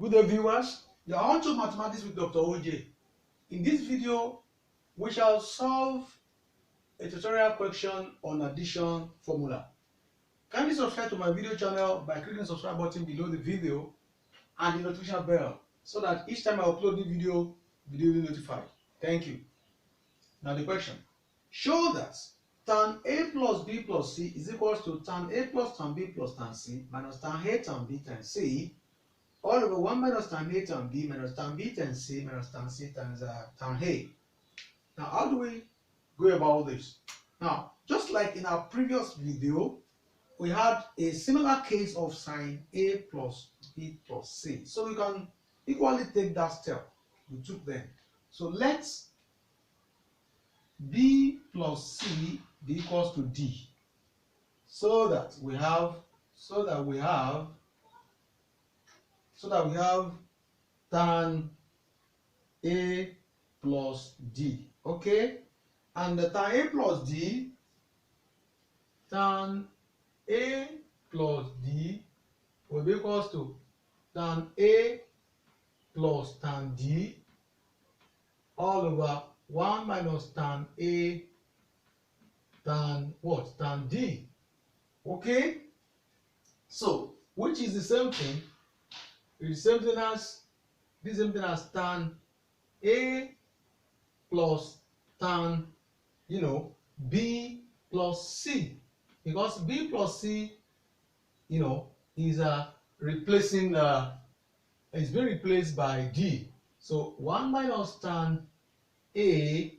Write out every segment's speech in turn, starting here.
Good day, viewers. You are on to Mathematics with Dr. OJ. In this video, we shall solve a tutorial question on addition formula. Kindly subscribe to my video channel by clicking the subscribe button below the video and the notification bell so that each time I upload the video will be notified. Thank you. Now the question. Show that tan A plus B plus C is equals to tan A plus tan B plus tan C minus tan A tan B tan C all over 1 minus tan A tan B minus tan B tan C minus tan C times tan A. Now, how do we go about this? Now, just like in our previous video, we had a similar case of sin A plus B plus C. So we can equally take that step we took then. So let's B plus C be equals to D. So that we have tan A plus D, okay? And the tan A plus D, tan A plus D will be equals to tan A plus tan D all over 1 minus tan A tan what? Tan D, okay? So, which is the same thing? It's the same thing as tan A plus tan B plus C, because B plus C is replacing is being replaced by D. So 1 minus tan A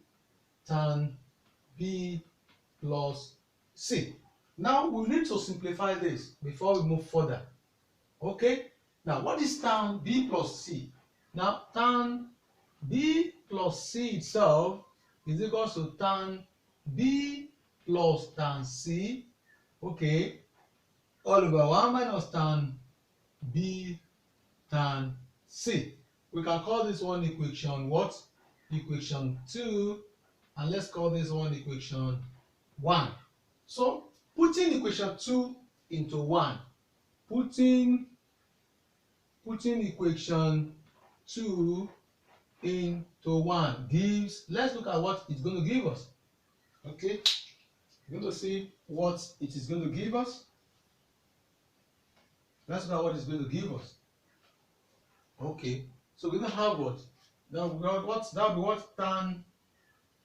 tan B plus C. Now we need to simplify this before we move further. Okay, now what is tan B plus C? Now tan B plus C itself is equal to tan B plus tan C, okay, all over 1 minus tan B tan C. We can call this one equation what? Equation 2, and let's call this one equation 1. So putting equation 2 into 1, putting equation 2 into 1 gives, let's look at what it's going to give us. Okay, we're going to see what it is going to give us. Let's look at what it's going to give us. Okay, so we're going to have what? Now we got what? That will be what? Tan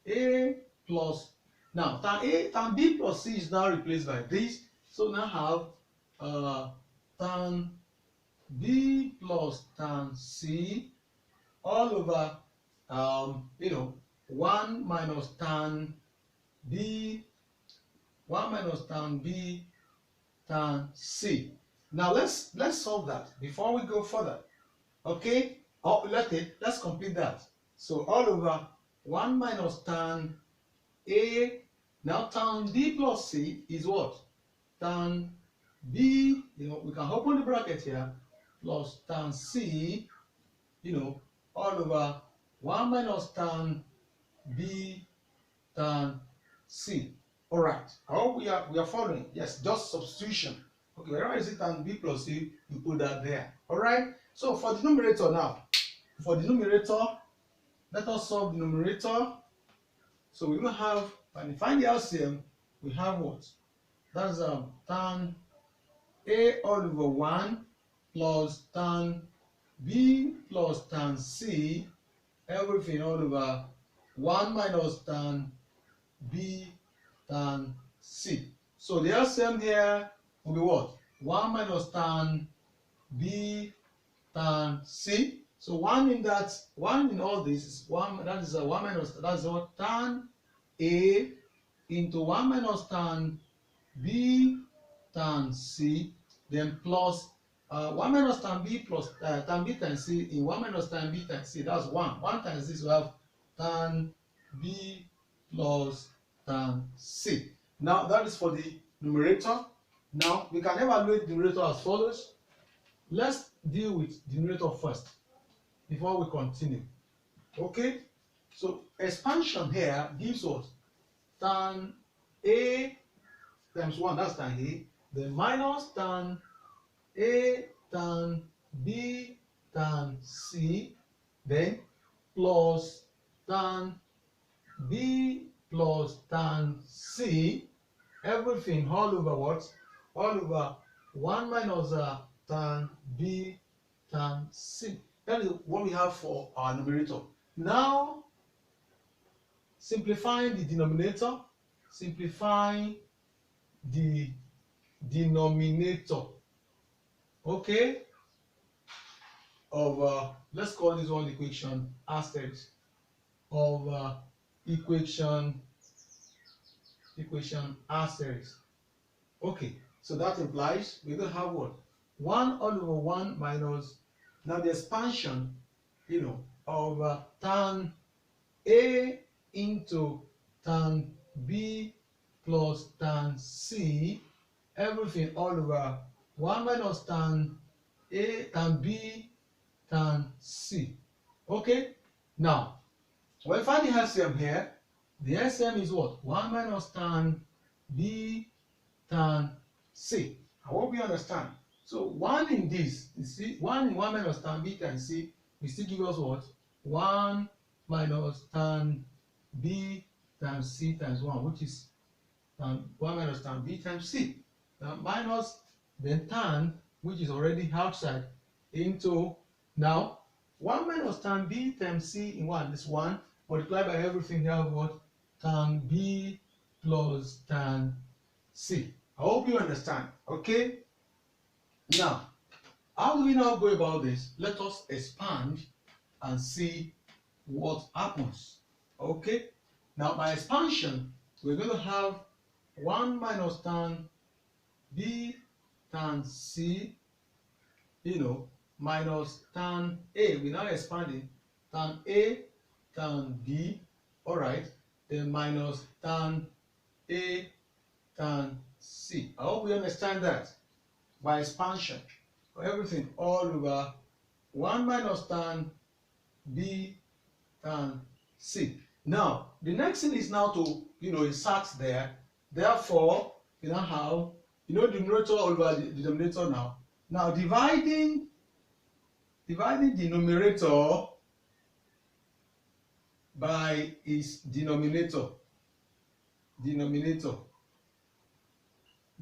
A plus, now tan B plus C is now replaced by this. So now have tan B plus tan C all over 1 minus tan B tan C. Now let's solve that before we go further. Okay, let's complete that. So all over 1 minus tan A. Now tan B plus C is what? Tan B, we can open the bracket here, plus tan C, all over 1 minus tan B tan C. All right. I hope we are following. Yes, just substitution. Okay, wherever is it tan B plus C, you put that there. All right. So for the numerator now, let us solve the numerator. So we will have, when we find the LCM, we have what? That's tan A all over 1 plus tan B plus tan C, everything all over 1 minus tan B tan C. So the LCM here will be what? 1 minus tan B tan C. So 1 in all this is 1, that is 1 minus, that's what? Tan A into 1 minus tan B tan C, then plus 1 minus tan B plus tan B tan C in 1 minus tan B tan C, that's 1. 1 times this, we have tan B plus tan C. Now that is for the numerator. Now we can evaluate the numerator as follows. Let's deal with the numerator first before we continue. Okay, so expansion here gives us tan A times 1, that's tan A, then minus tan A tan B tan C, then plus tan B plus tan C, everything all over what? All over 1 minus tan B tan C. That is what we have for our numerator. Now, simplifying the denominator, simplifying the denominator, okay, of let's call this one equation asterisk of equation asterisk. Okay, so that implies we're going to have what? 1 all over 1 minus, now the expansion, of tan A into tan B plus tan C, everything all over 1 minus tan A, tan B, tan C. Okay, now when we find the LCM here, the LCM is what? 1 minus tan B tan C. I hope you understand. So 1 in this, you see, 1 in 1 minus tan B tan C will still give us what? 1 minus tan B times C times 1, which is 1 minus tan B times C. Now minus then tan, which is already outside, into now 1 minus tan B times C in 1 is 1, multiplied by everything here, what? Tan B plus tan C. I hope you understand. Okay? Now, how do we now go about this? Let us expand and see what happens. Okay? Now, by expansion, we're going to have 1 minus tan B tan C, minus tan A. We're now expanding tan A, tan B, all right, then minus tan A, tan C. I hope we understand that. By expansion, everything all over 1 minus tan B tan C. Now, the next thing is now to, insert there. Therefore, you now have, the numerator over the denominator now. Now, dividing the numerator by its denominator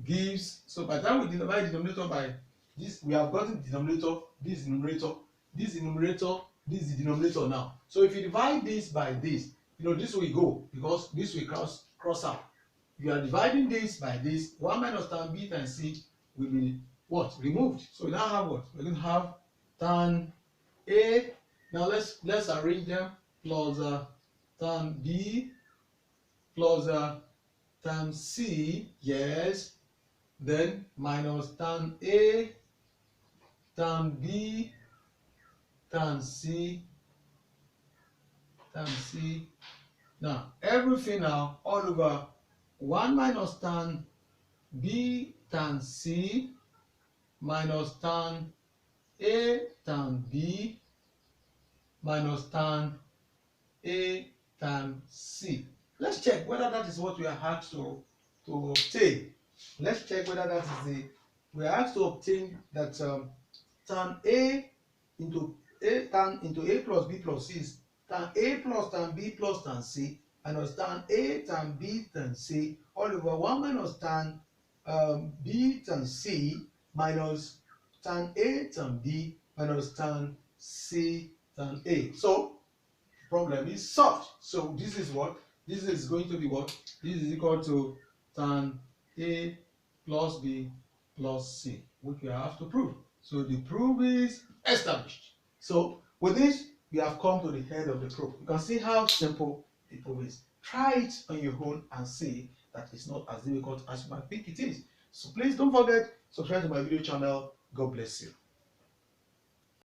gives, so by the time we divide the denominator by this, we have gotten the denominator, this is the numerator, this is the numerator, this is the denominator now. So if you divide this by this, this will go, because this will cross out. If you are dividing this by this, 1 minus tan B tan C will be what? Removed. So we now have what? We're going to have tan A. Now let's arrange them, plus tan B plus tan C, yes, then minus tan A, tan B, tan C. Now everything now all over 1 minus tan B tan C minus tan A tan B minus tan A tan C. Let's check whether that is what we are asked to obtain. Let's check whether that is we are asked to obtain that tan A into A plus B plus C is tan A plus tan B plus tan C minus tan A tan B tan C all over 1 minus tan B tan C minus tan A tan B minus tan C tan A. So problem is solved. So this is what? This is going to be what? This is equal to tan A plus B plus C, which we have to prove. So the proof is established. So with this, we have come to the end of the proof. You can see how simple the proof is. Try it on your own and see that it's not as difficult as you might think it is. So please don't forget, subscribe to my video channel. God bless you.